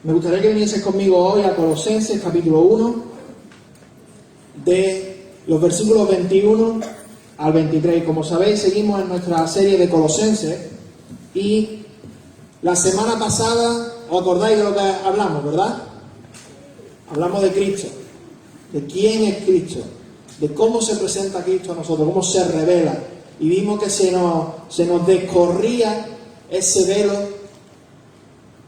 Me gustaría que vinieses conmigo hoy a Colosenses capítulo 1, de los versículos 21 al 23. Como sabéis, seguimos en nuestra serie de Colosenses y la semana pasada, ¿os acordáis de lo que hablamos, verdad? Hablamos de Cristo, de quién es Cristo, de cómo se presenta Cristo a nosotros, cómo se revela. Y vimos que se nos descorría ese velo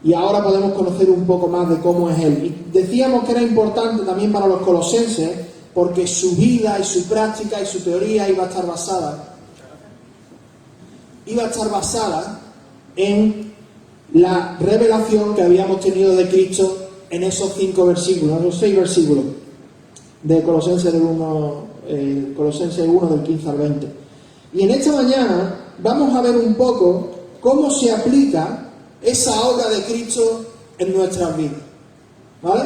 y ahora podemos conocer un poco más de cómo es Él. Y decíamos que era importante también para los colosenses porque su vida y su práctica y su teoría iba a estar basada en la revelación que habíamos tenido de Cristo en esos 5 versículos, esos 6 versículos de Colosenses 1 del 15 al 20. Y en esta mañana vamos a ver un poco cómo se aplica esa obra de Cristo en nuestras vidas, ¿vale?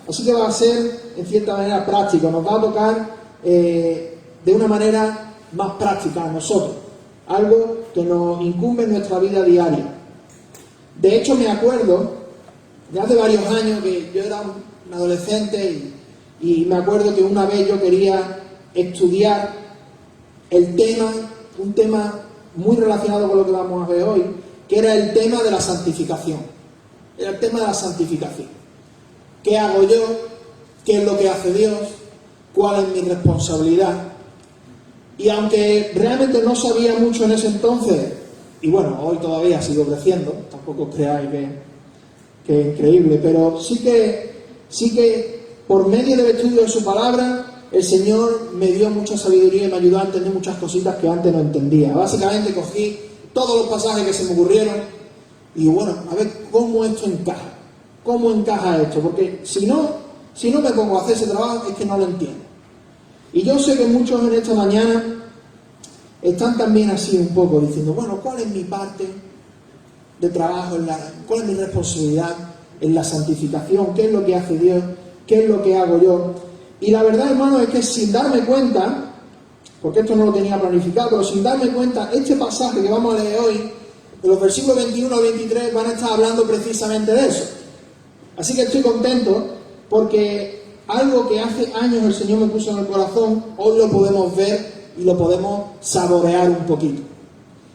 Así que va a ser, en cierta manera, práctico. Nos va a tocar de una manera más práctica a nosotros, algo que nos incumbe en nuestra vida diaria. De hecho, me acuerdo, ya hace varios años, que yo era un adolescente y me acuerdo que una vez yo quería estudiar un tema muy relacionado con lo que vamos a ver hoy, que era el tema de la santificación. Era el tema de la santificación. ¿Qué hago yo? ¿Qué es lo que hace Dios? ¿Cuál es mi responsabilidad? Y aunque realmente no sabía mucho en ese entonces, y bueno, hoy todavía sigo creciendo, tampoco os creáis que es increíble, pero sí que por medio del estudio de su palabra, el Señor me dio mucha sabiduría y me ayudó a entender muchas cositas que antes no entendía. Básicamente cogí todos los pasajes que se me ocurrieron y digo, bueno, a ver cómo esto encaja. ¿Cómo encaja esto? Porque si no me pongo a hacer ese trabajo es que no lo entiendo. Y yo sé que muchos en esta mañana están también así un poco diciendo, bueno, ¿cuál es mi parte de trabajo? ¿Cuál es mi responsabilidad en la santificación? ¿Qué es lo que hace Dios? ¿Qué es lo que hago yo? Y la verdad, hermano, es que sin darme cuenta, porque esto no lo tenía planificado, pero sin darme cuenta, este pasaje que vamos a leer hoy, de los versículos 21 al 23, van a estar hablando precisamente de eso. Así que estoy contento porque algo que hace años el Señor me puso en el corazón, hoy lo podemos ver y lo podemos saborear un poquito.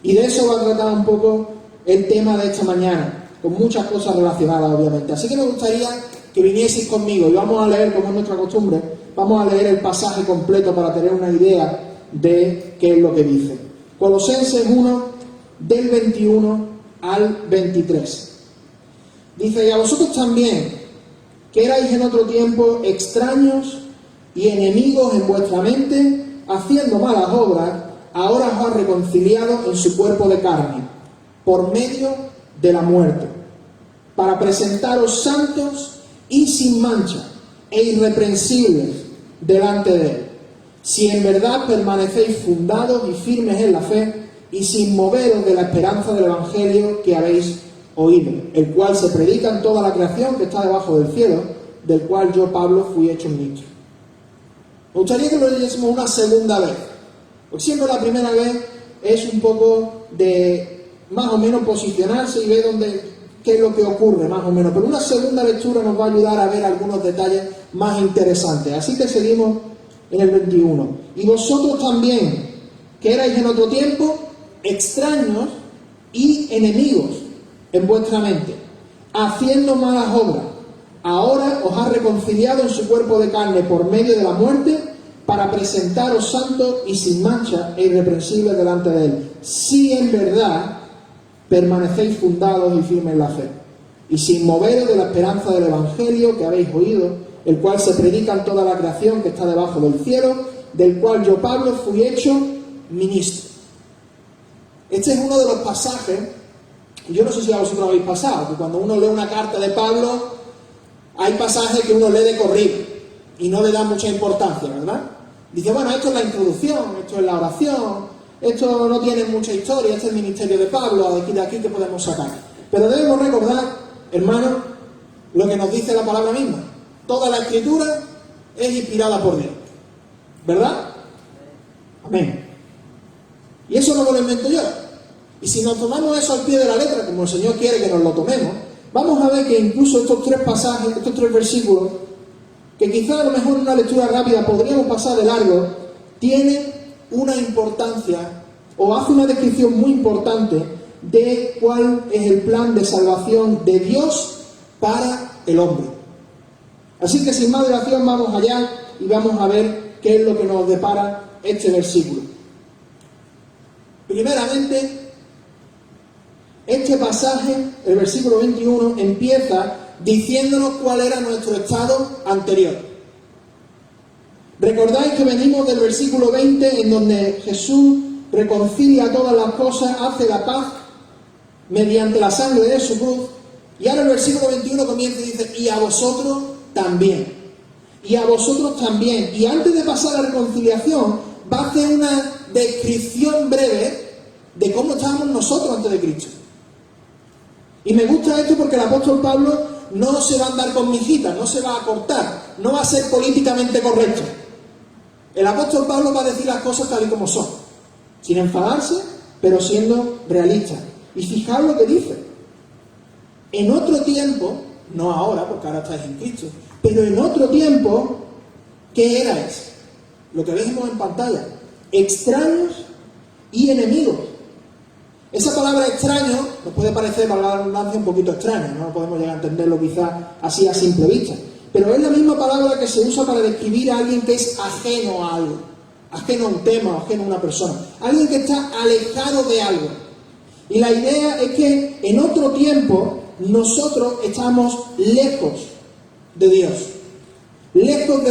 Y de eso va a tratar un poco el tema de esta mañana, con muchas cosas relacionadas, obviamente. Así que me gustaría que vinieseis conmigo y vamos a leer, como es nuestra costumbre, vamos a leer el pasaje completo para tener una idea de qué es lo que dice. Colosenses 1, del 21 al 23. Dice, y a vosotros también, que erais en otro tiempo extraños y enemigos en vuestra mente, haciendo malas obras, ahora os ha reconciliado en su cuerpo de carne, por medio de la muerte, para presentaros santos y sin mancha e irreprensibles delante de Él, si en verdad permanecéis fundados y firmes en la fe y sin moveros de la esperanza del Evangelio que habéis oído, el cual se predica en toda la creación que está debajo del cielo, del cual yo, Pablo, fui hecho ministro. Me gustaría que lo leyésemos una segunda vez, porque siempre la primera vez es un poco de más o menos posicionarse y ver qué es lo que ocurre, más o menos. Pero una segunda lectura nos va a ayudar a ver algunos detalles más interesantes. Así que seguimos en el 21. Y vosotros también, que erais en otro tiempo extraños y enemigos en vuestra mente, haciendo malas obras, ahora os ha reconciliado en su cuerpo de carne por medio de la muerte, para presentaros santos y sin mancha e irreprensibles delante de Él, si en verdad permanecéis fundados y firmes en la fe, y sin moveros de la esperanza del Evangelio que habéis oído, el cual se predica en toda la creación que está debajo del cielo, del cual yo, Pablo, fui hecho ministro. Este es uno de los pasajes, yo no sé si a vosotros habéis pasado, que cuando uno lee una carta de Pablo, hay pasajes que uno lee de corrido y no le da mucha importancia, ¿verdad? Dice, bueno, esto es la introducción, esto es la oración, esto no tiene mucha historia, este es el ministerio de Pablo, de aquí que podemos sacar. Pero debemos recordar, hermanos, lo que nos dice la palabra misma. Toda la escritura es inspirada por Dios, ¿verdad? Amén. Y eso no me lo invento yo. Y si nos tomamos eso al pie de la letra, como el Señor quiere que nos lo tomemos, vamos a ver que incluso estos tres pasajes, estos tres versículos, que quizá a lo mejor en una lectura rápida podríamos pasar de largo, tienen una importancia o hace una descripción muy importante de cuál es el plan de salvación de Dios para el hombre. Así que sin más dilación vamos allá y vamos a ver qué es lo que nos depara este versículo. Primeramente, este pasaje, el versículo 21, empieza diciéndonos cuál era nuestro estado anterior. Recordáis que venimos del versículo 20 en donde Jesús reconcilia todas las cosas, hace la paz mediante la sangre de su cruz, y ahora el versículo 21 comienza y dice, y a vosotros también, y a vosotros también, y antes de pasar a la reconciliación va a hacer una descripción breve de cómo estábamos nosotros antes de Cristo. Y me gusta esto porque el apóstol Pablo no se va a andar con mijitas, no se va a cortar, no va a ser políticamente correcto. El apóstol Pablo va a decir las cosas tal y como son, sin enfadarse, pero siendo realista. Y fijaos lo que dice. En otro tiempo, no ahora, porque ahora estáis en Cristo, pero en otro tiempo, ¿qué erais? Lo que vemos en pantalla, extraños y enemigos. Esa palabra extraño nos puede parecer, para la redundancia, un poquito extraña, no podemos llegar a entenderlo quizás así a simple vista, pero es la misma palabra que se usa para describir a alguien que es ajeno a algo, ajeno a un tema, ajeno a una persona, alguien que está alejado de algo. Y la idea es que en otro tiempo nosotros estamos lejos de Dios, lejos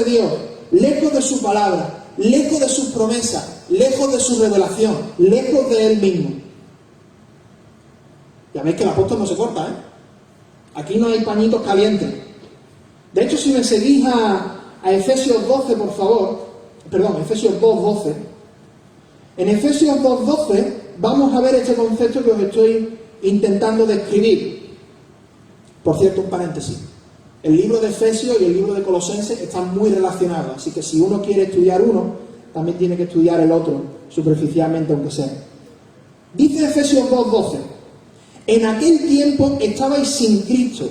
de su palabra, lejos de sus promesas, lejos de su revelación, lejos de Él mismo. Ya veis que el apóstol no se corta, ¿eh? Aquí no hay pañitos calientes. De hecho, si me seguís a Efesios 12, por favor, perdón, Efesios 2:12, en Efesios 2:12 vamos a ver este concepto que os estoy intentando describir. Por cierto, un paréntesis. El libro de Efesios y el libro de Colosenses están muy relacionados, así que si uno quiere estudiar uno, también tiene que estudiar el otro, superficialmente aunque sea. Dice Efesios 2:12, en aquel tiempo estabais sin Cristo,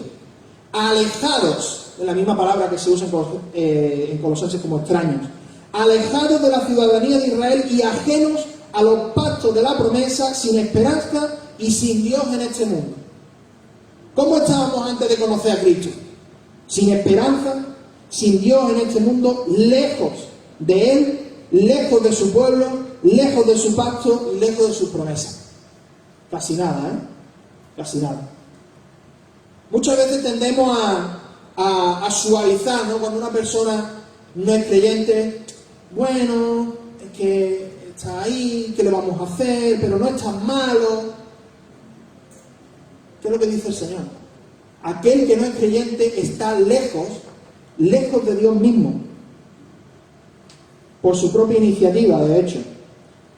alejados, es la misma palabra que se usa en Colosenses como extraños, alejados de la ciudadanía de Israel y ajenos a los pactos de la promesa, sin esperanza y sin Dios en este mundo. ¿Cómo estábamos antes de conocer a Cristo? Sin esperanza, sin Dios en este mundo, lejos de Él, lejos de su pueblo, lejos de su pacto y lejos de sus promesas. Casi nada, ¿eh? Casi nada. Muchas veces tendemos a suavizar, ¿no? Cuando una persona no es creyente, bueno, es que está ahí, ¿qué le vamos a hacer? Pero no es tan malo. ¿Qué es lo que dice el Señor? Aquel que no es creyente está lejos de Dios mismo, por su propia iniciativa, de hecho.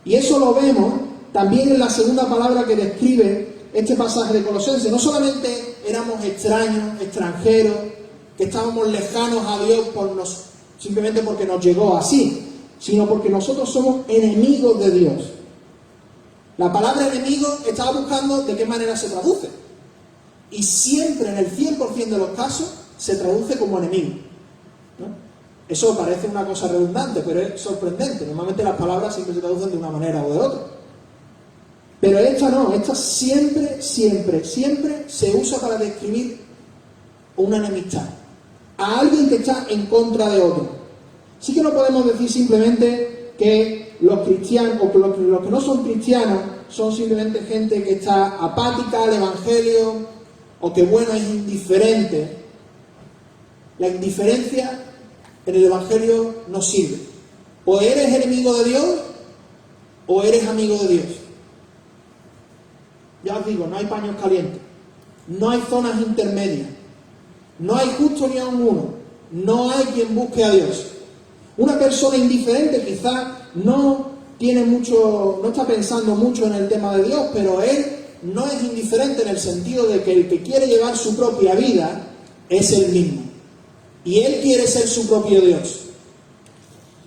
Y eso lo vemos también en la segunda palabra que describe este pasaje de Colosenses. No solamente éramos extraños, extranjeros, que estábamos lejanos a Dios simplemente porque nos llegó así, sino porque nosotros somos enemigos de Dios. La palabra enemigo estaba buscando de qué manera se traduce. Y siempre, en el 100% de los casos, se traduce como enemigo, ¿no? Eso parece una cosa redundante, pero es sorprendente. Normalmente las palabras siempre se traducen de una manera o de otra. Pero esta no, esta siempre se usa para describir una enemistad. A alguien que está en contra de otro. Sí que no podemos decir simplemente que los cristianos, o que los que no son cristianos, son simplemente gente que está apática al Evangelio, o que, bueno, es indiferente. La indiferencia en el Evangelio no sirve. O eres enemigo de Dios, o eres amigo de Dios. Ya os digo, no hay paños calientes, no hay zonas intermedias, no hay justo ni aun uno, no hay quien busque a Dios. Una persona indiferente quizás no está pensando mucho en el tema de Dios, pero él no es indiferente en el sentido de que el que quiere llevar su propia vida es él mismo. Y él quiere ser su propio Dios.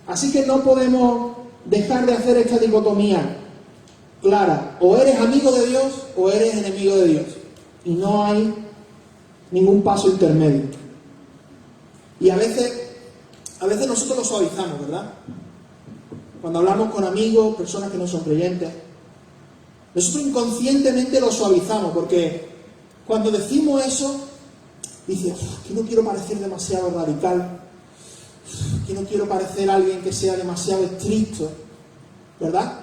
Así que no podemos dejar de hacer esta dicotomía clara. O eres amigo de Dios o eres enemigo de Dios. Y no hay ningún paso intermedio. Y a veces nosotros lo suavizamos, ¿verdad? Cuando hablamos con amigos, personas que no son creyentes, nosotros inconscientemente lo suavizamos, porque cuando decimos eso, dices, que no quiero parecer demasiado radical, que no quiero parecer alguien que sea demasiado estricto, ¿verdad?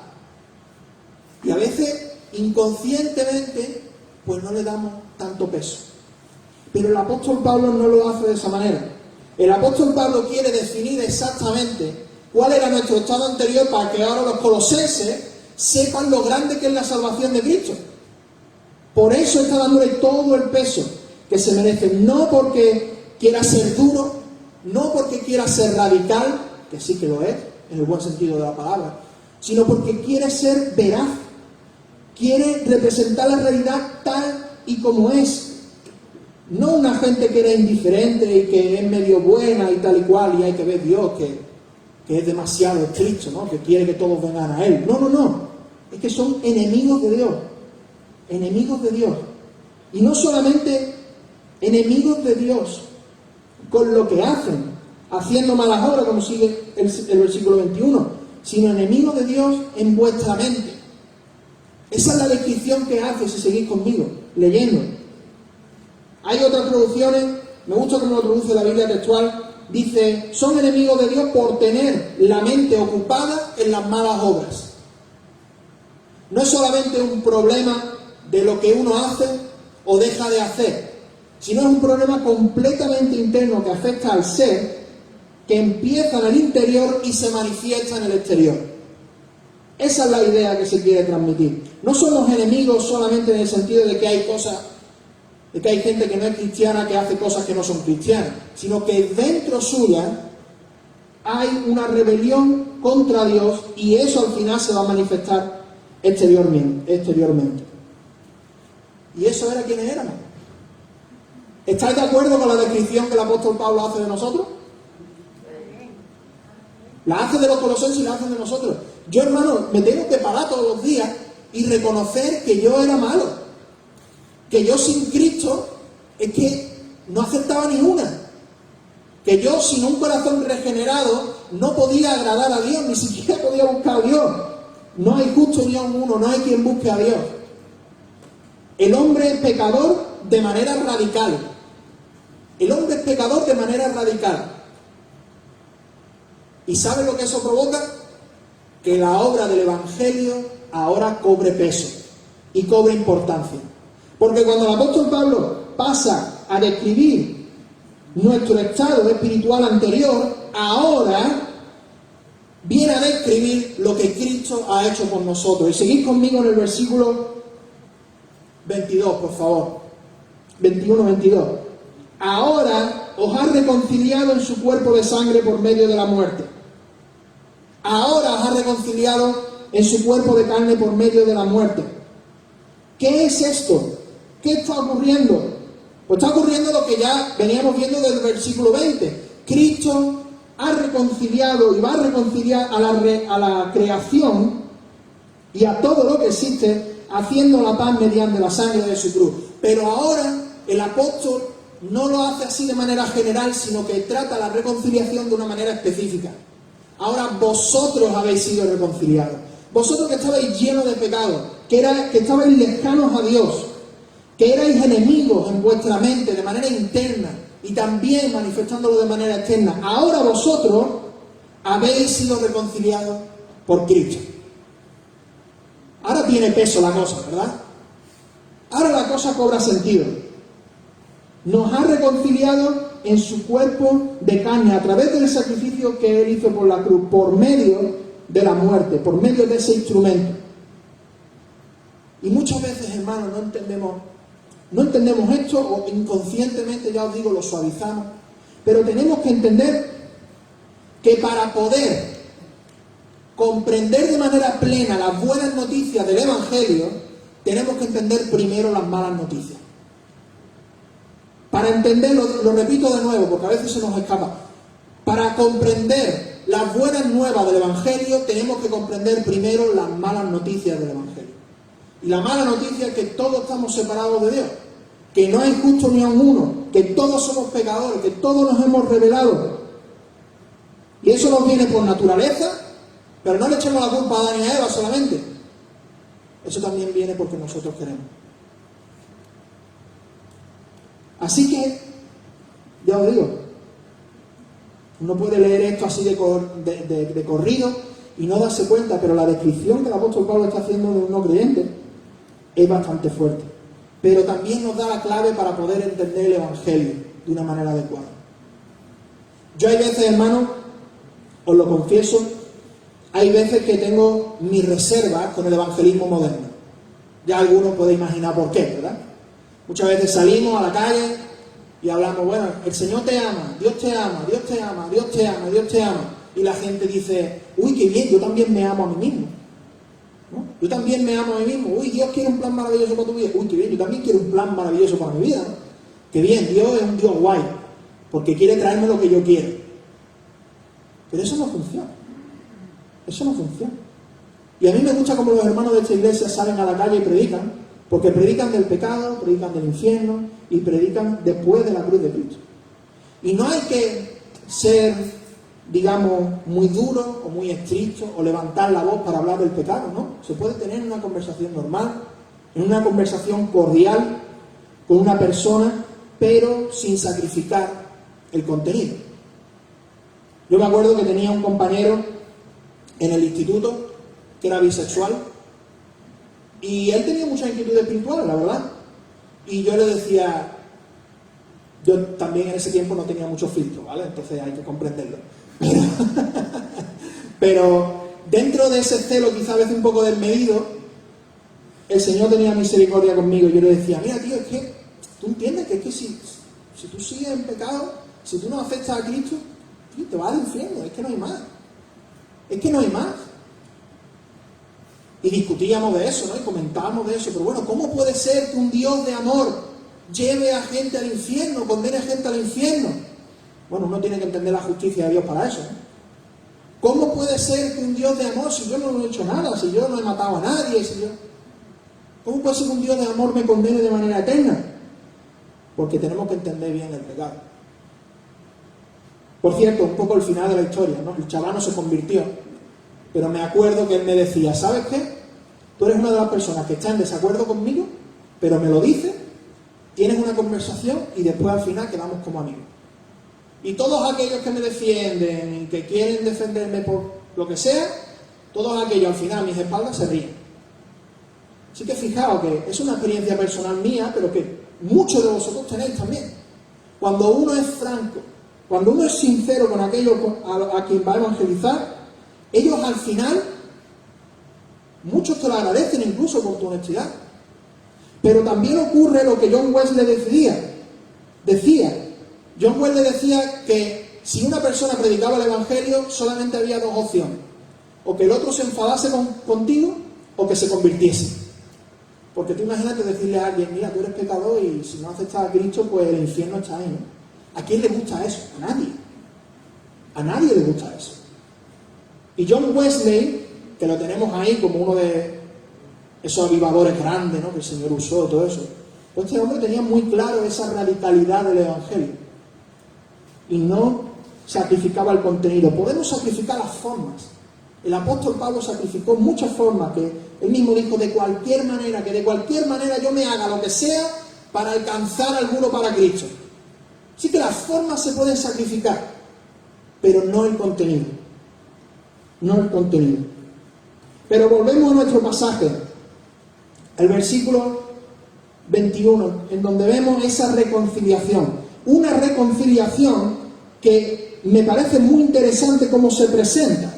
Y a veces, inconscientemente, pues no le damos tanto peso. Pero el apóstol Pablo no lo hace de esa manera. El apóstol Pablo quiere definir exactamente cuál era nuestro estado anterior para que ahora los colosenses sepan lo grande que es la salvación de Cristo. Por eso está dándole todo el peso que se merece, no porque quiera ser duro, no porque quiera ser radical, que sí que lo es, en el buen sentido de la palabra, sino porque quiere ser veraz, quiere representar la realidad tal y como es. No una gente que era indiferente y que es medio buena y tal y cual, y hay que ver Dios que es demasiado estricto, ¿no? Que quiere que todos vengan a Él. No. Es que son enemigos de Dios. Enemigos de Dios. Y no solamente enemigos de Dios con lo que hacen, haciendo malas obras, como sigue el versículo 21, sino enemigos de Dios en vuestra mente. Esa es la descripción que hace, si seguís conmigo, leyendo. Hay otras traducciones, me gusta cómo lo traduce la Biblia textual, dice, son enemigos de Dios por tener la mente ocupada en las malas obras. No es solamente un problema de lo que uno hace o deja de hacer, sino es un problema completamente interno que afecta al ser, que empieza en el interior y se manifiesta en el exterior. Esa es la idea que se quiere transmitir. No somos enemigos solamente en el sentido de que hay cosas, de que hay gente que no es cristiana que hace cosas que no son cristianas, sino que dentro suya hay una rebelión contra Dios y eso al final se va a manifestar exteriormente. ¿Y eso era quienes éramos? ¿Estáis de acuerdo con la descripción que el apóstol Pablo hace de nosotros? La hace de los colosenses y la hace de nosotros. Yo, hermano, me tengo que parar todos los días y reconocer que yo era malo. Que yo sin Cristo es que no aceptaba ni una. Que yo sin un corazón regenerado no podía agradar a Dios, ni siquiera podía buscar a Dios. No hay justo ni aun uno, no hay quien busque a Dios. El hombre es pecador de manera radical. El hombre es pecador de manera radical. ¿Y sabe lo que eso provoca? Que la obra del Evangelio ahora cobre peso y cobre importancia. Porque cuando el apóstol Pablo pasa a describir nuestro estado espiritual anterior, ahora viene a describir lo que Cristo ha hecho por nosotros. Y seguid conmigo en el versículo 22, por favor. 21-22. Ahora os ha reconciliado en su cuerpo de sangre por medio de la muerte. Ahora os ha reconciliado en su cuerpo de carne por medio de la muerte. ¿Qué es esto? ¿Qué está ocurriendo? Pues está ocurriendo lo que ya veníamos viendo desde el versículo 20. Cristo ha reconciliado y va a reconciliar a la creación y a todo lo que existe, haciendo la paz mediante la sangre de su cruz. Pero ahora el apóstol no lo hace así de manera general, sino que trata la reconciliación de una manera específica. Ahora vosotros habéis sido reconciliados. Vosotros que estabais llenos de pecado, que estabais lejanos a Dios, que erais enemigos en vuestra mente de manera interna y también manifestándolo de manera externa. Ahora vosotros habéis sido reconciliados por Cristo. Ahora tiene peso la cosa, ¿verdad? Ahora la cosa cobra sentido. Nos ha reconciliado en su cuerpo de carne a través del sacrificio que Él hizo por la cruz, por medio de la muerte, por medio de ese instrumento. Y muchas veces, hermanos, no entendemos esto, o inconscientemente, ya os digo, lo suavizamos, pero tenemos que entender que para poder comprender de manera plena las buenas noticias del Evangelio, tenemos que entender primero las malas noticias. Para entenderlo, lo repito de nuevo, porque a veces se nos escapa. Para comprender las buenas nuevas del Evangelio, tenemos que comprender primero las malas noticias del Evangelio. Y la mala noticia es que todos estamos separados de Dios. que no hay justo ni a uno, que todos somos pecadores, que todos nos hemos rebelado. Y eso nos viene por naturaleza, pero no le echemos la culpa a Adán y a Eva solamente. Eso también viene porque nosotros queremos. Así que, ya os digo, uno puede leer esto así de corrido y no darse cuenta, pero la descripción que el apóstol Pablo está haciendo de un no creyente es bastante fuerte. Pero también nos da la clave para poder entender el Evangelio de una manera adecuada. Yo hay veces, hermanos, os lo confieso, hay veces que tengo mis reservas con el evangelismo moderno. Ya algunos podéis imaginar por qué, ¿verdad? Muchas veces salimos a la calle y hablamos, bueno, el Señor te ama, Dios te ama, Dios te ama, Dios te ama, Dios te ama. Y la gente dice, uy, qué bien, yo también me amo a mí mismo, ¿no? Yo también me amo a mí mismo. Uy, Dios quiere un plan maravilloso para tu vida. Uy, qué bien, yo también quiero un plan maravilloso para mi vida, ¿no? Qué bien, Dios es un Dios guay, porque quiere traerme lo que yo quiero. Pero eso no funciona. Eso no funciona. Y a mí me gusta como los hermanos de esta iglesia salen a la calle y predican, porque predican del pecado, predican del infierno y predican después de la cruz de Cristo. Y no hay que ser, digamos, muy duro o muy estricto o levantar la voz para hablar del pecado, ¿no? Se puede tener una conversación normal, en una conversación cordial con una persona, pero sin sacrificar el contenido. Yo me acuerdo que tenía un compañero en el instituto que era bisexual y él tenía muchas inquietudes espirituales, la verdad. Y yo le decía, yo también en ese tiempo no tenía mucho filtro, ¿vale? Entonces hay que comprenderlo. Pero dentro de ese celo, quizá a veces un poco desmedido, el Señor tenía misericordia conmigo. Yo le decía, mira tío, es que tú entiendes que es que si tú sigues en pecado, si tú no aceptas a Cristo, tío, te vas al infierno, es que no hay más. Es que no hay más. Y discutíamos de eso, ¿no? Y comentábamos de eso. Pero bueno, ¿cómo puede ser que un Dios de amor lleve a gente al infierno, condene a gente al infierno? Bueno, uno tiene que entender la justicia de Dios para eso, ¿no? ¿Cómo puede ser que un Dios de amor, si yo no he hecho nada, si yo no he matado a nadie, ¿cómo puede ser que un Dios de amor me condene de manera eterna? Porque tenemos que entender bien el pecado. Por cierto, un poco el final de la historia, ¿no? El chaval no se convirtió, pero me acuerdo que él me decía, ¿sabes qué? Tú eres una de las personas que está en desacuerdo conmigo, pero me lo dices, tienes una conversación y después al final quedamos como amigos. Y todos aquellos que me defienden y que quieren defenderme por lo que sea, todos aquellos al final a mis espaldas se ríen. Así que fijaos que es una experiencia personal mía, pero que muchos de vosotros tenéis también. Cuando uno es franco, cuando uno es sincero con aquellos a quien va a evangelizar, ellos al final, muchos te lo agradecen incluso por tu honestidad. Pero también ocurre lo que John Wesley decía. John Wesley decía que si una persona predicaba el Evangelio, solamente había dos opciones. O que el otro se enfadase contigo, o que se convirtiese. Porque tú imagínate decirle a alguien, mira, tú eres pecador y si no aceptas a Cristo, pues el infierno está ahí, ¿no? ¿A quién le gusta eso? A nadie. A nadie le gusta eso. Y John Wesley, que lo tenemos ahí como uno de esos avivadores grandes, ¿no?, que el Señor usó, todo eso, pues este hombre tenía muy claro esa radicalidad del Evangelio. Y no sacrificaba el contenido. Podemos sacrificar las formas. El apóstol Pablo sacrificó muchas formas, que él mismo dijo, de cualquier manera, que de cualquier manera yo me haga lo que sea para alcanzar alguno para Cristo. Así que las formas se pueden sacrificar, pero no el contenido. No el contenido. Pero volvemos a nuestro pasaje, el versículo 21, en donde vemos esa reconciliación. Una reconciliación que me parece muy interesante cómo se presenta.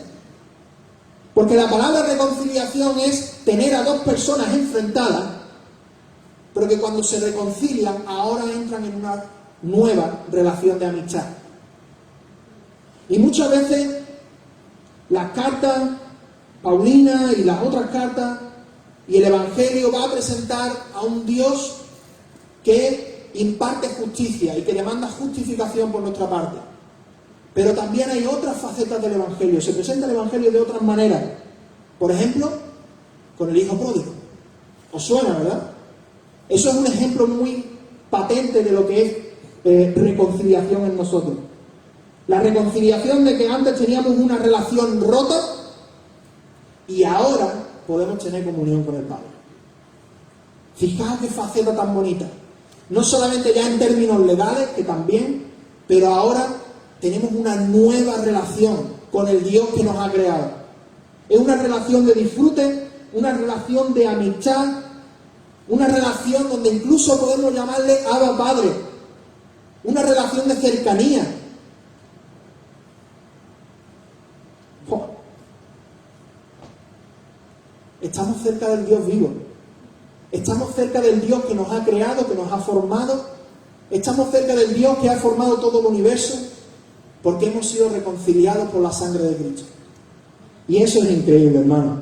Porque la palabra reconciliación es tener a dos personas enfrentadas, pero que cuando se reconcilian ahora entran en una nueva relación de amistad. Y muchas veces las cartas paulinas y las otras cartas y el Evangelio va a presentar a un Dios que imparte justicia y que demanda justificación por nuestra parte. Pero también hay otras facetas del Evangelio. Se presenta el Evangelio de otras maneras. Por ejemplo, con el hijo pródigo. ¿Os suena, verdad? Eso es un ejemplo muy patente de lo que es reconciliación en nosotros. La reconciliación de que antes teníamos una relación rota y ahora podemos tener comunión con el Padre. Fijaos qué faceta tan bonita. No solamente ya en términos legales, que también, pero ahora tenemos una nueva relación con el Dios que nos ha creado. Es una relación de disfrute, una relación de amistad, una relación donde incluso podemos llamarle Abba Padre, una relación de cercanía. Estamos cerca del Dios vivo. Estamos cerca del Dios que nos ha creado, que nos ha formado. Estamos cerca del Dios que ha formado todo el universo, porque hemos sido reconciliados por la sangre de Cristo. Y eso es increíble, hermano.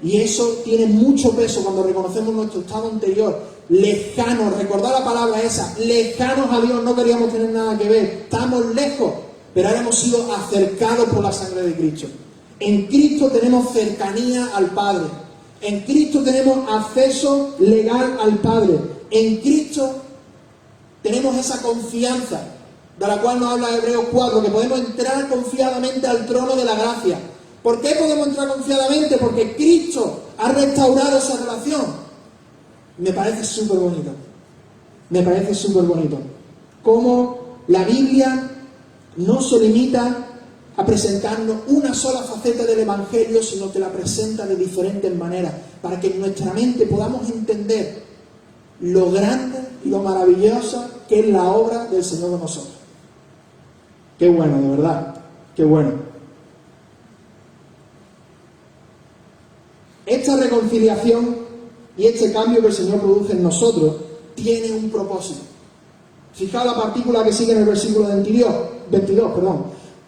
Y eso tiene mucho peso cuando reconocemos nuestro estado anterior, lejanos, recordad la palabra esa, lejanos a Dios, no queríamos tener nada que ver, estamos lejos, pero ahora hemos sido acercados por la sangre de Cristo. En Cristo tenemos cercanía al Padre. En Cristo tenemos acceso legal al Padre. En Cristo tenemos esa confianza de la cual nos habla Hebreos 4, que podemos entrar confiadamente al trono de la gracia. ¿Por qué podemos entrar confiadamente? Porque Cristo ha restaurado esa relación. Me parece súper bonito. Me parece súper bonito. Cómo la Biblia no se limita a presentarnos una sola faceta del Evangelio, sino que la presenta de diferentes maneras, para que en nuestra mente podamos entender lo grande y lo maravillosa que es la obra del Señor de nosotros. Qué bueno, de verdad, qué bueno. Esta reconciliación y este cambio que el Señor produce en nosotros tiene un propósito. Fijaos la partícula que sigue en el versículo 22,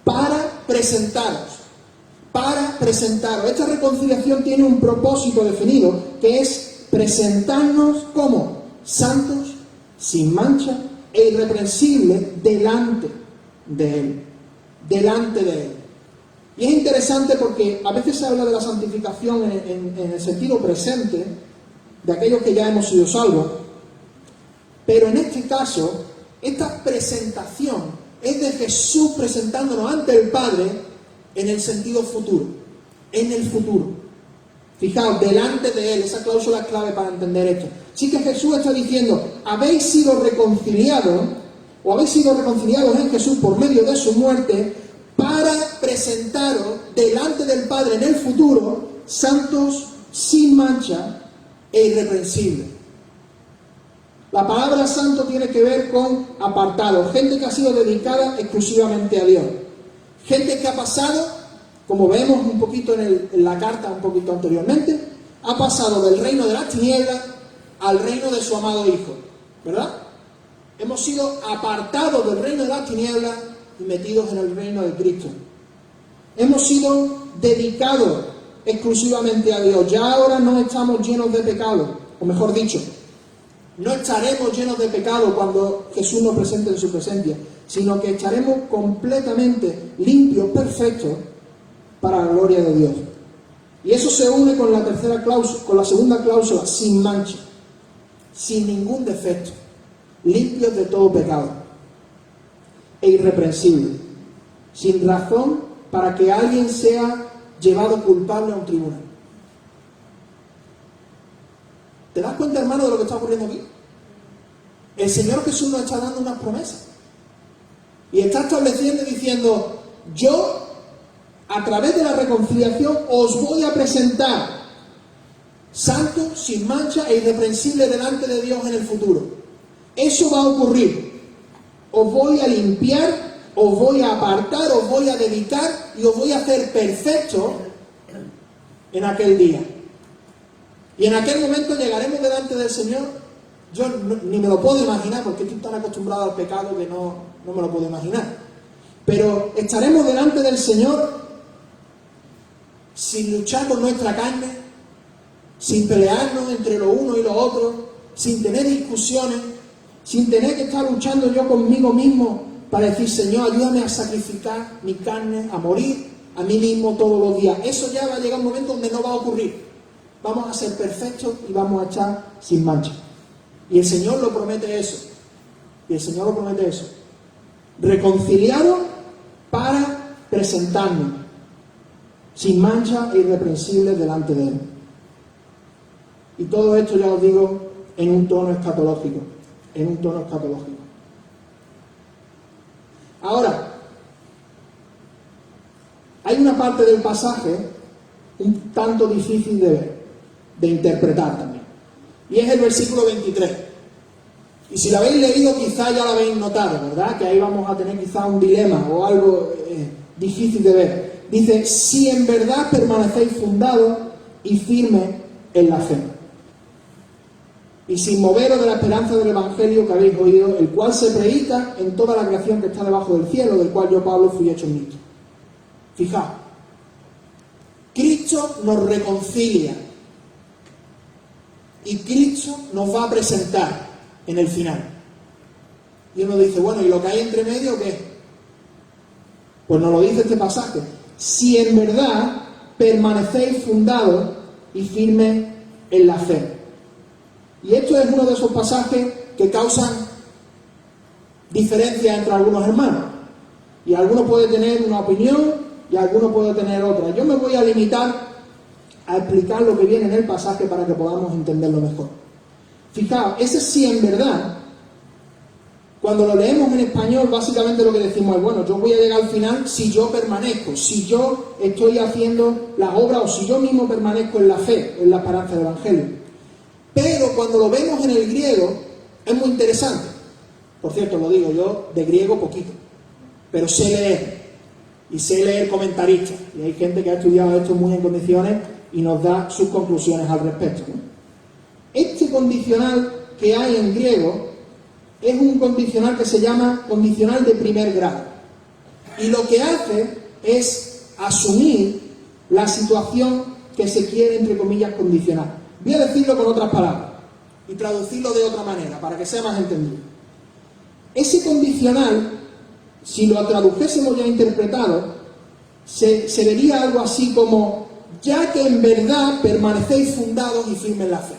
para presentaros. Esta reconciliación tiene un propósito definido, que es presentarnos como santos, sin mancha e irreprensibles delante de Él. Y es interesante porque a veces se habla de la santificación en el sentido presente, de aquellos que ya hemos sido salvos, pero en este caso, esta presentación es de Jesús presentándonos ante el Padre en el sentido futuro, en el futuro. Fijaos, delante de Él, esa cláusula es clave para entender esto. Sí que Jesús está diciendo, habéis sido reconciliados en Jesús por medio de su muerte, para presentaros delante del Padre en el futuro, santos, sin mancha e irreprensibles. La palabra santo tiene que ver con apartado, gente que ha sido dedicada exclusivamente a Dios. Gente que ha pasado, como vemos un poquito en la carta un poquito anteriormente, ha pasado del reino de las tinieblas al reino de su amado Hijo, ¿verdad? Hemos sido apartados del reino de las tinieblas y metidos en el reino de Cristo. Hemos sido dedicados exclusivamente a Dios. Ya ahora no estamos llenos de pecado, o mejor dicho, no estaremos llenos de pecado cuando Jesús nos presente en su presencia, sino que estaremos completamente limpios, perfectos, para la gloria de Dios. Y eso se une con la tercera cláusula, con la segunda cláusula, sin mancha, sin ningún defecto, limpios de todo pecado e irreprensibles, sin razón para que alguien sea llevado culpable a un tribunal. ¿Te das cuenta, hermano, de lo que está ocurriendo aquí? El Señor Jesús nos está dando unas promesas. Y está estableciendo y diciendo, yo, a través de la reconciliación, os voy a presentar santos, sin mancha e irreprensibles delante de Dios en el futuro. Eso va a ocurrir. Os voy a limpiar, os voy a apartar, os voy a dedicar y os voy a hacer perfectos en aquel día. Y en aquel momento llegaremos delante del Señor. Yo ni me lo puedo imaginar, porque estoy tan acostumbrado al pecado que no me lo puedo imaginar. Pero estaremos delante del Señor sin luchar con nuestra carne, sin pelearnos entre lo uno y lo otro, sin tener discusiones, sin tener que estar luchando yo conmigo mismo para decir, Señor, ayúdame a sacrificar mi carne, a morir a mí mismo todos los días. Eso ya va a llegar un momento donde no va a ocurrir. Vamos a ser perfectos y vamos a estar sin mancha. Y el Señor lo promete eso. Y el Señor lo promete eso. Reconciliados para presentarnos sin mancha e irreprensibles delante de Él. Y todo esto, ya os digo, en un tono escatológico. En un tono escatológico. Ahora, hay una parte del pasaje un tanto difícil de ver, de interpretar también. Y es el versículo 23. Y si lo habéis leído, quizá ya lo habéis notado, ¿verdad? Que ahí vamos a tener quizá un dilema o algo difícil de ver. Dice, si en verdad permanecéis fundados y firmes en la fe, y sin moveros de la esperanza del Evangelio que habéis oído, el cual se predica en toda la creación que está debajo del cielo, del cual yo, Pablo, fui hecho ministro. Fijaos, Cristo nos reconcilia y Cristo nos va a presentar en el final. Y uno dice, bueno, ¿y lo que hay entre medio qué? Pues nos lo dice este pasaje. Si en verdad permanecéis fundados y firmes en la fe. Y esto es uno de esos pasajes que causan diferencias entre algunos hermanos. Y alguno puede tener una opinión y alguno puede tener otra. Yo me voy a limitar a explicar lo que viene en el pasaje para que podamos entenderlo mejor. Fijaos, ese sí en verdad, cuando lo leemos en español, básicamente lo que decimos es, bueno, yo voy a llegar al final si yo permanezco, si yo estoy haciendo las obras o si yo mismo permanezco en la fe, en la esperanza del Evangelio. Pero cuando lo vemos en el griego, es muy interesante. Por cierto, lo digo yo, de griego poquito, pero sé leer, y sé leer comentaristas, y hay gente que ha estudiado esto muy en condiciones y nos da sus conclusiones al respecto, ¿no? Este condicional que hay en griego es un condicional que se llama condicional de primer grado, y lo que hace es asumir la situación que se quiere, entre comillas, condicionar. Voy a decirlo con otras palabras y traducirlo de otra manera para que sea más entendido. Ese condicional, si lo tradujésemos ya interpretado, se vería algo así como, ya que en verdad permanecéis fundados y firmes en la fe.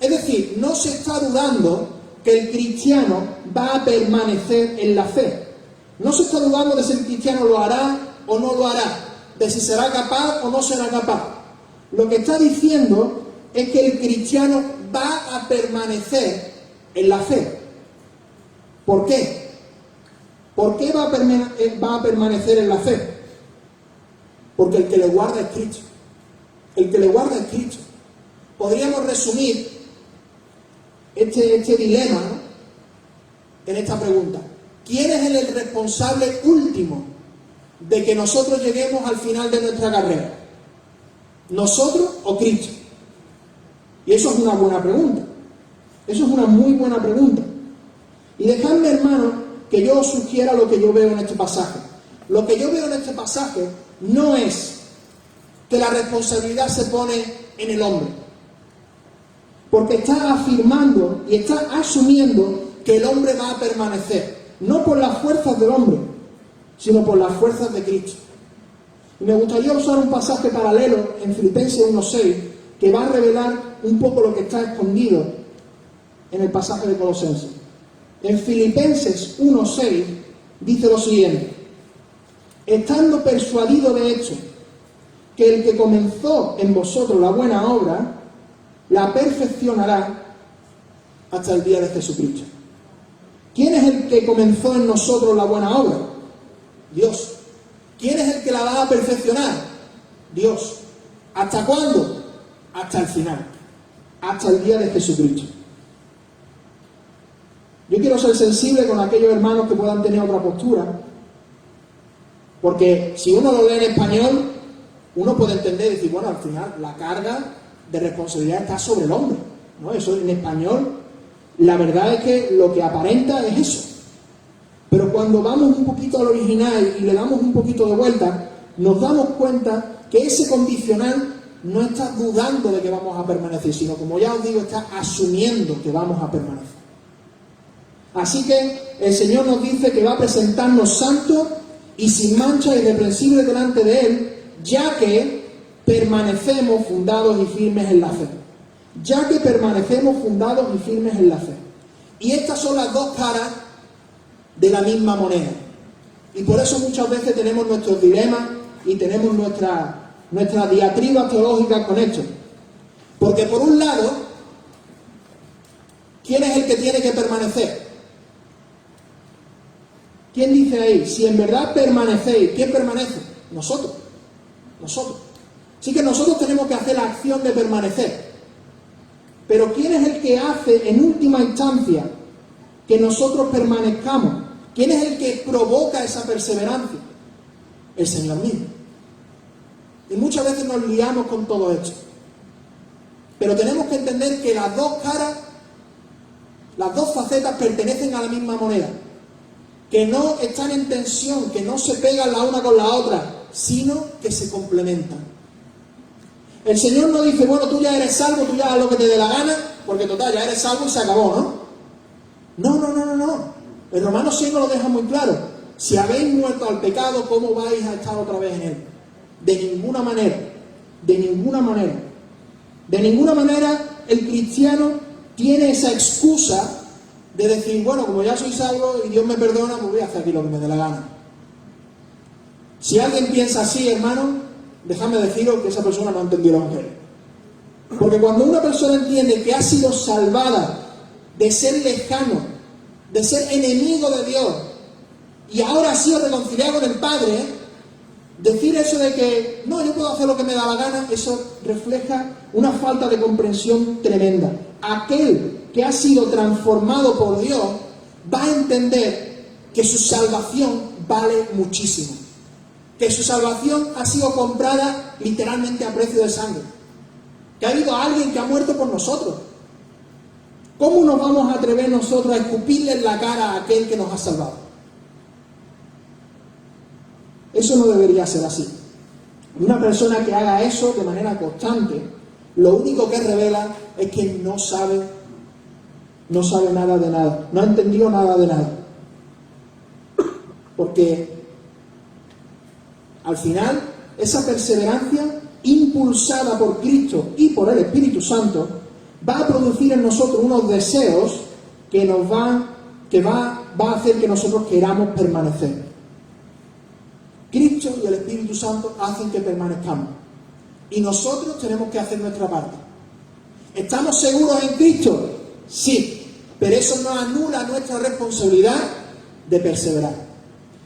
Es decir, no se está dudando que el cristiano va a permanecer en la fe. No se está dudando de si el cristiano lo hará o no lo hará, de si será capaz o no será capaz. Lo que está diciendo es que el cristiano va a permanecer en la fe. ¿Por qué? ¿Por qué va a permanecer en la fe? Porque el que le guarda es Cristo. El que le guarda es Cristo. Podríamos resumir este dilema, ¿no?, en esta pregunta. ¿Quién es el responsable último de que nosotros lleguemos al final de nuestra carrera? ¿Nosotros o Cristo? Y eso es una buena pregunta. Eso es una muy buena pregunta. Y dejadme, hermanos, que yo os sugiera lo que yo veo en este pasaje. Lo que yo veo en este pasaje no es que la responsabilidad se pone en el hombre, porque está afirmando y está asumiendo que el hombre va a permanecer, no por las fuerzas del hombre, sino por las fuerzas de Cristo. Y me gustaría usar un pasaje paralelo en Filipenses 1:6, que va a revelar un poco lo que está escondido en el pasaje de Colosenses. En Filipenses 1:6 dice lo siguiente: estando persuadido de hecho, que el que comenzó en vosotros la buena obra, la perfeccionará hasta el día de Jesucristo. ¿Quién es el que comenzó en nosotros la buena obra? Dios. ¿Quién es el que la va a perfeccionar? Dios. ¿Hasta cuándo? Hasta el final. Hasta el día de Jesucristo. Yo quiero ser sensible con aquellos hermanos que puedan tener otra postura, porque si uno lo lee en español, uno puede entender y decir, bueno, al final la carga de responsabilidad está sobre el hombre, ¿no? Eso en español, la verdad es que lo que aparenta es eso. Pero cuando vamos un poquito al original y le damos un poquito de vuelta, nos damos cuenta que ese condicional no está dudando de que vamos a permanecer, sino, como ya os digo, está asumiendo que vamos a permanecer. Así que el Señor nos dice que va a presentarnos santos y sin mancha e irreprensibles delante de Él, ya que permanecemos fundados y firmes en la fe. ya que permanecemos fundados y firmes en la fe. Y estas son las dos caras de la misma moneda. Y por eso muchas veces tenemos nuestros dilemas y tenemos nuestras diatribas teológicas con esto. Porque por un lado, ¿quién es el que tiene que permanecer? ¿Quién dice ahí? Si en verdad permanecéis, ¿quién permanece? Nosotros. Así que nosotros tenemos que hacer la acción de permanecer. Pero ¿quién es el que hace en última instancia que nosotros permanezcamos? ¿Quién es el que provoca esa perseverancia? El Señor mismo. Y muchas veces nos liamos con todo esto. Pero tenemos que entender que las dos caras, las dos facetas pertenecen a la misma moneda. Que no están en tensión, que no se pegan la una con la otra, sino que se complementan. El Señor no dice, bueno, tú ya eres salvo, tú ya haz lo que te dé la gana, porque total, ya eres salvo y se acabó, ¿no? No. El Romanos 6 nos lo deja muy claro. Si habéis muerto al pecado, ¿cómo vais a estar otra vez en él? De ninguna manera. De ninguna manera el cristiano tiene esa excusa de decir, bueno, como ya soy salvo y Dios me perdona, pues voy a hacer aquí lo que me dé la gana. Si alguien piensa así, hermano, déjame deciros que esa persona no ha entendido el Evangelio. Porque cuando una persona entiende que ha sido salvada de ser lejano, de ser enemigo de Dios, y ahora ha sido reconciliado con el Padre, decir eso de que no, yo puedo hacer lo que me da la gana, eso refleja una falta de comprensión tremenda. Aquel que ha sido transformado por Dios va a entender que su salvación vale muchísimo. Que su salvación ha sido comprada literalmente a precio de sangre. Que ha habido alguien que ha muerto por nosotros. ¿Cómo nos vamos a atrever nosotros a escupirle en la cara a aquel que nos ha salvado? Eso no debería ser así. Una persona que haga eso de manera constante, lo único que revela es que no sabe nada de nada, no ha entendido nada de nada. Porque al final, esa perseverancia, impulsada por Cristo y por el Espíritu Santo, va a producir en nosotros unos deseos que va a hacer que nosotros queramos permanecer. Cristo y el Espíritu Santo hacen que permanezcamos. Y nosotros tenemos que hacer nuestra parte. ¿Estamos seguros en Cristo? Sí. Pero eso no anula nuestra responsabilidad de perseverar.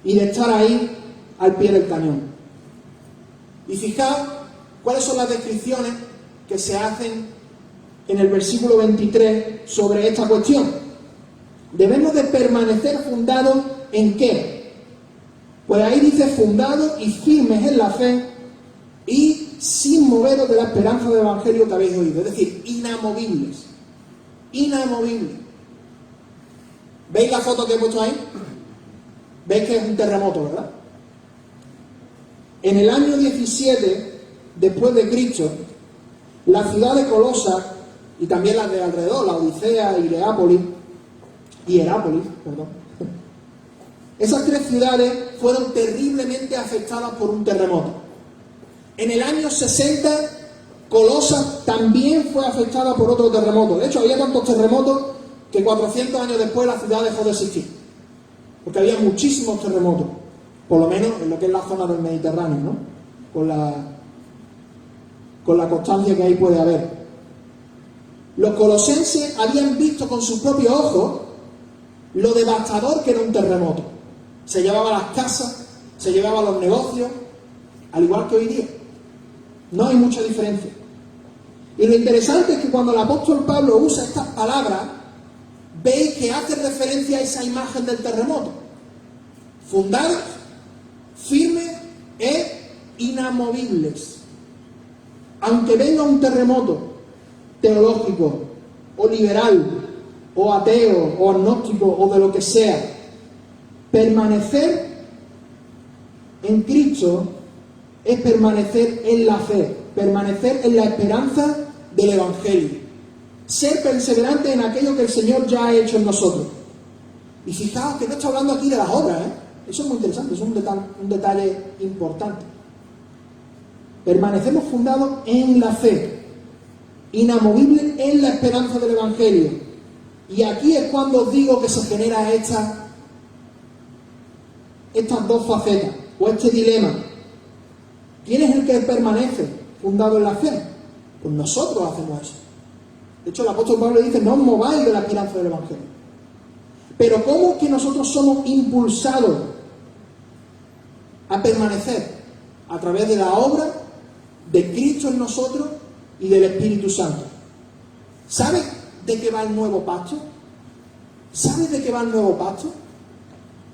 Y de estar ahí al pie del cañón. Y fijaos cuáles son las descripciones que se hacen en el versículo 23 sobre esta cuestión. Debemos de permanecer fundados ¿en qué? Pues ahí dice fundados y firmes en la fe y sin moveros de la esperanza del Evangelio que habéis oído. Es decir, inamovibles. ¿Veis la foto que he puesto ahí? ¿Veis que es un terremoto, verdad? En el año 17, después de Cristo, la ciudad de Colosa, y también las de alrededor, la Odisea y Herápolis, esas tres ciudades fueron terriblemente afectadas por un terremoto. En el año 60, Colosa también fue afectada por otro terremoto. De hecho, había tantos terremotos que 400 años después la ciudad dejó de existir. Porque había muchísimos terremotos. Por lo menos en lo que es la zona del Mediterráneo, ¿no? Con la constancia que ahí puede haber. Los colosenses habían visto con sus propios ojos lo devastador que era un terremoto. Se llevaba las casas, se llevaba los negocios, al igual que hoy día. No hay mucha diferencia. Y lo interesante es que cuando el apóstol Pablo usa estas palabras, veis que hace referencia a esa imagen del terremoto. Fundados, firmes e inamovibles. Aunque venga un terremoto teológico, o liberal, o ateo, o agnóstico, o de lo que sea, permanecer en Cristo es permanecer en la fe, permanecer en la esperanza del Evangelio, ser perseverante en aquello que el Señor ya ha hecho en nosotros. Y fijaos que no está hablando aquí de las obras, eso es muy interesante, eso es un detalle importante. Permanecemos fundados en la fe. inamovible en la esperanza del Evangelio. Y aquí es cuando os digo que se genera estas dos facetas, o este dilema. ¿Quién es el que permanece fundado en la fe? Pues nosotros hacemos eso. De hecho, el apóstol Pablo dice, no os mováis de la esperanza del Evangelio. Pero ¿cómo es que nosotros somos impulsados a permanecer? A través de la obra de Cristo en nosotros y del Espíritu Santo. ¿Sabes de qué va el nuevo pacto? ¿Sabes de qué va el nuevo pacto?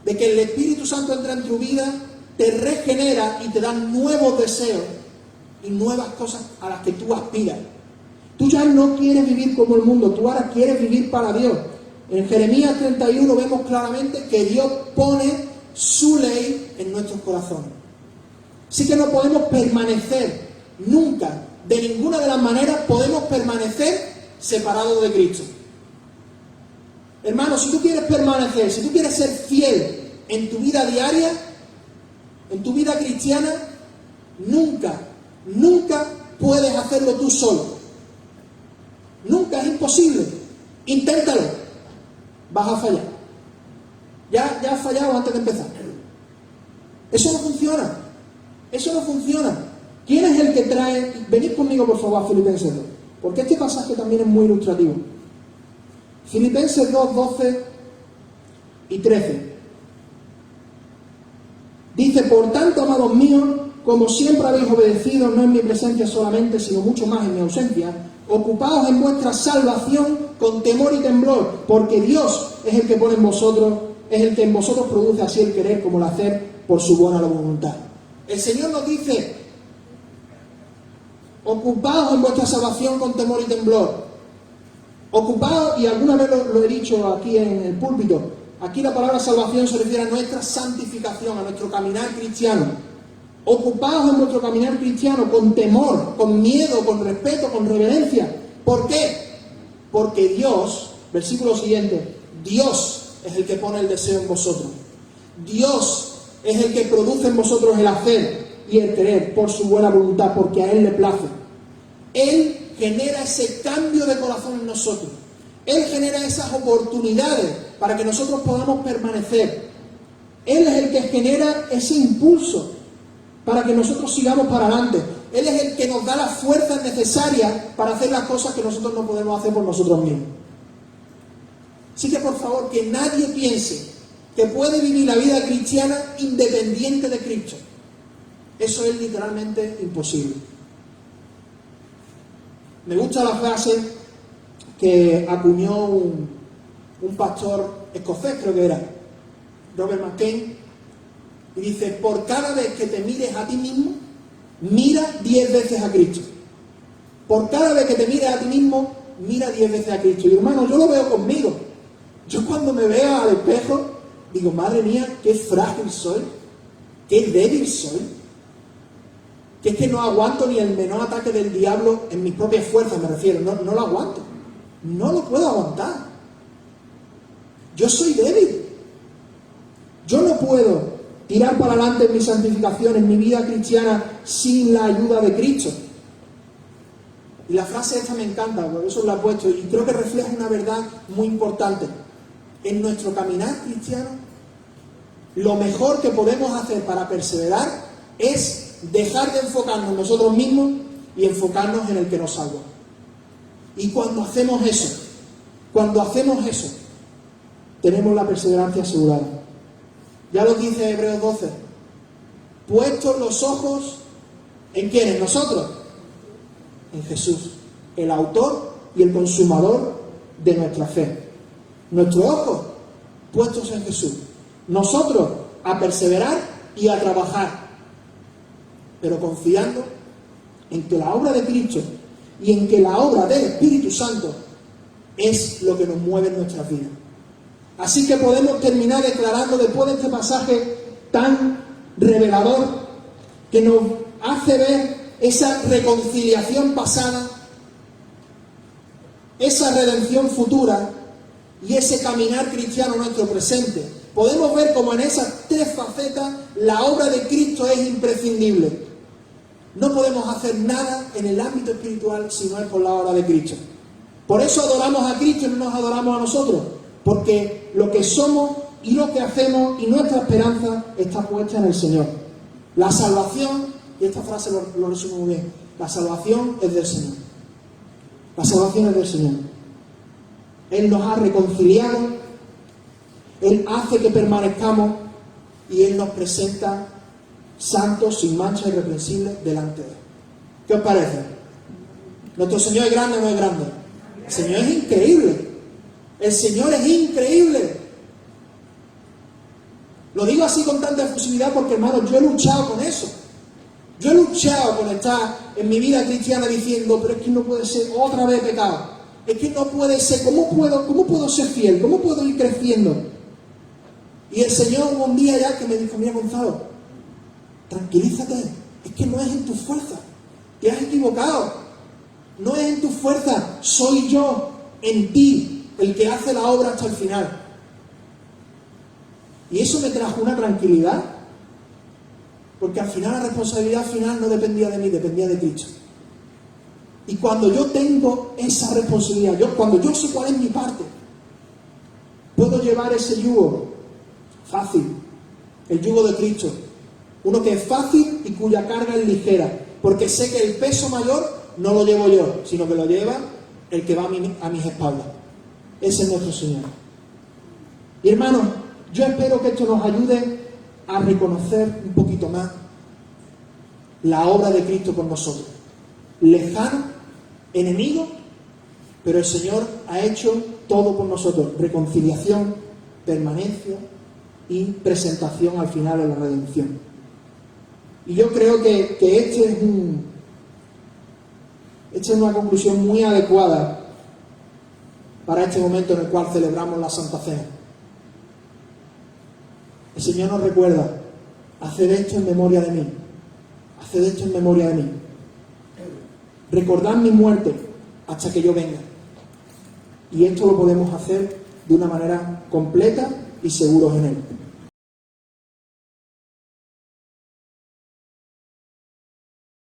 De que el Espíritu Santo entra en tu vida, te regenera y te da nuevos deseos y nuevas cosas a las que tú aspiras. Tú ya no quieres vivir como el mundo, tú ahora quieres vivir para Dios. En Jeremías 31 vemos claramente que Dios pone su ley en nuestros corazones. Así que no podemos permanecer nunca, de ninguna de las maneras podemos permanecer separados de Cristo. Hermano, si tú quieres permanecer, si tú quieres ser fiel en tu vida diaria, en tu vida cristiana, nunca puedes hacerlo tú solo. Nunca, es imposible. Inténtalo. Vas a fallar. Ya has fallado antes de empezar. Eso no funciona. Eso no funciona. ¿Quién es el que trae? Venid conmigo, por favor, a Filipenses 2. Porque este pasaje también es muy ilustrativo. Filipenses 2, 12 y 13. Dice, por tanto, amados míos, como siempre habéis obedecido, no en mi presencia solamente, sino mucho más en mi ausencia, ocupaos en vuestra salvación con temor y temblor, porque Dios es el que pone en vosotros, es el que en vosotros produce así el querer como el hacer por su buena voluntad. El Señor nos dice, ocupaos en vuestra salvación con temor y temblor. Ocupaos, y alguna vez lo he dicho aquí en el púlpito, aquí la palabra salvación se refiere a nuestra santificación, a nuestro caminar cristiano. Ocupaos en vuestro caminar cristiano con temor, con miedo, con respeto, con reverencia. ¿Por qué? Porque Dios, versículo siguiente, Dios es el que pone el deseo en vosotros. Dios es el que produce en vosotros el hacer y el querer por su buena voluntad, porque a Él le place. Él genera ese cambio de corazón en nosotros. Él genera esas oportunidades para que nosotros podamos permanecer. Él es el que genera ese impulso para que nosotros sigamos para adelante. Él es el que nos da las fuerzas necesarias para hacer las cosas que nosotros no podemos hacer por nosotros mismos. Así que, por favor, que nadie piense que puede vivir la vida cristiana independiente de Cristo. Eso es literalmente imposible. Me gusta la frase que acuñó un pastor escocés, creo que era, Robert McKay, y dice, por cada vez que te mires a ti mismo, mira 10 veces a Cristo. Por cada vez que te mires a ti mismo, mira 10 veces a Cristo. Y hermano, yo lo veo conmigo. Yo cuando me veo al espejo, digo, madre mía, qué frágil soy, qué débil soy, que es que no aguanto ni el menor ataque del diablo en mis propias fuerzas, me refiero, no lo aguanto, no lo puedo aguantar. Yo soy débil, yo no puedo tirar para adelante en mi santificación, en mi vida cristiana, sin la ayuda de Cristo. Y la frase esta me encanta, por eso la he puesto, y creo que refleja una verdad muy importante. En nuestro caminar cristiano, lo mejor que podemos hacer para perseverar es dejar de enfocarnos en nosotros mismos y enfocarnos en el que nos salva. Y cuando hacemos eso, tenemos la perseverancia asegurada. Ya lo dice Hebreos 12. Puestos los ojos ¿en quién? En nosotros. En Jesús, el autor y el consumador de nuestra fe. Nuestros ojos puestos en Jesús. Nosotros a perseverar y a trabajar, pero confiando en que la obra de Cristo y en que la obra del Espíritu Santo es lo que nos mueve en nuestras vidas. Así que podemos terminar declarando, después de este pasaje tan revelador, que nos hace ver esa reconciliación pasada, esa redención futura y ese caminar cristiano nuestro presente. Podemos ver como en esas tres facetas la obra de Cristo es imprescindible. No podemos hacer nada en el ámbito espiritual si no es por la obra de Cristo. Por eso adoramos a Cristo y no nos adoramos a nosotros, porque lo que somos y lo que hacemos y nuestra esperanza está puesta en el Señor. La salvación, y esta frase lo resume muy bien, la salvación es del Señor. La salvación es del Señor. Él nos ha reconciliado, Él hace que permanezcamos y Él nos presenta santos, sin mancha, irreprensibles delante de Él. ¿Qué os parece? ¿Nuestro Señor es grande o no es grande? El Señor es increíble. El Señor es increíble. Lo digo así con tanta efusividad porque, hermanos, yo he luchado con eso. Yo he luchado con estar en mi vida cristiana diciendo, pero es que no puede ser otra vez pecado. Es que no puede ser, ¿cómo puedo ser fiel? ¿Cómo puedo ir creciendo? Y el Señor un día ya que me dijo, mira Gonzalo, tranquilízate, es que no es en tu fuerza, te has equivocado, no es en tu fuerza, soy yo en ti el que hace la obra hasta el final. Y eso me trajo una tranquilidad, porque al final la responsabilidad final no dependía de mí, dependía de Cristo. Y cuando yo tengo esa responsabilidad, cuando yo sé cuál es mi parte, puedo llevar ese yugo fácil, el yugo de Cristo, uno que es fácil y cuya carga es ligera, porque sé que el peso mayor no lo llevo yo, sino que lo lleva el que va a mis espaldas. Ese es nuestro Señor. Y hermanos, yo espero que esto nos ayude a reconocer un poquito más la obra de Cristo con nosotros. Lejano, enemigo, pero el Señor ha hecho todo por nosotros. Reconciliación, permanencia y presentación al final de la redención. Y yo creo que esta es una conclusión muy adecuada para este momento en el cual celebramos la Santa Cena. El Señor nos recuerda, haced esto en memoria de mí, haced esto en memoria de mí. Recordad mi muerte hasta que yo venga. Y esto lo podemos hacer de una manera completa y seguros en Él.